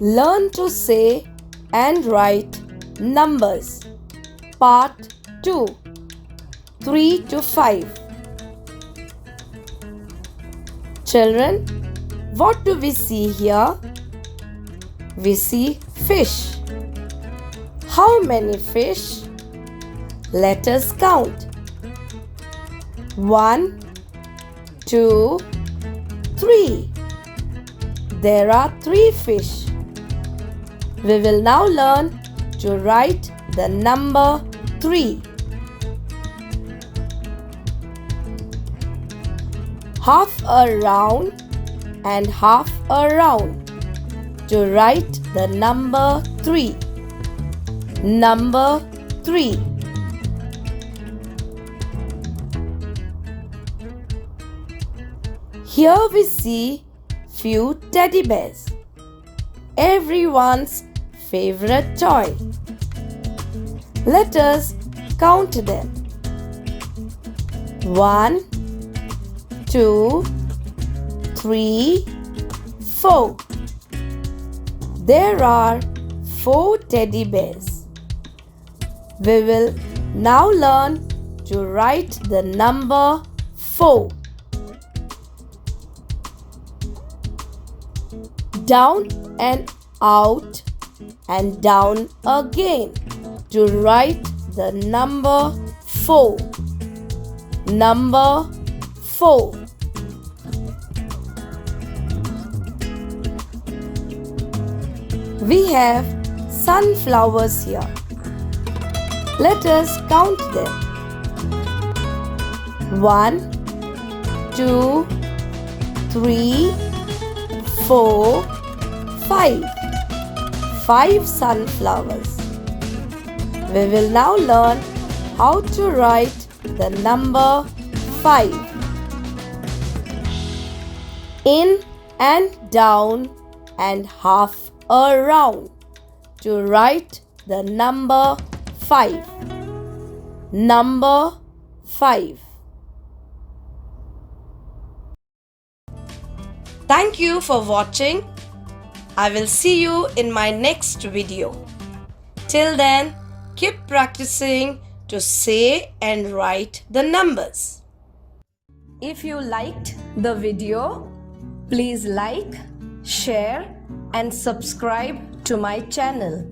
Learn to say and write numbers. Part 2. 3 to 5. Children, what do we see here? We see fish. How many fish? Let us count. 1, 2, 3. There are 3 fish. We will now learn to write the number 3. Half a round and half a round. To write the number 3. Number 3. Here we see few teddy bears. Everyone's favorite toy. Let us count them. 1, 2, 3, 4. There are 4 teddy bears. We will now learn to write the number 4. Down and out and down again to write the number 4. Number 4. We have sunflowers here. Let us count them. 1, 2, 3, 4, 5. 5 sunflowers. We will now learn how to write the number 5. In and down and half around to write the number 5. Number 5. Thank you for watching. I will see you in my next video. Till then, keep practicing to say and write the numbers. If you liked the video, please like, share and subscribe to my channel.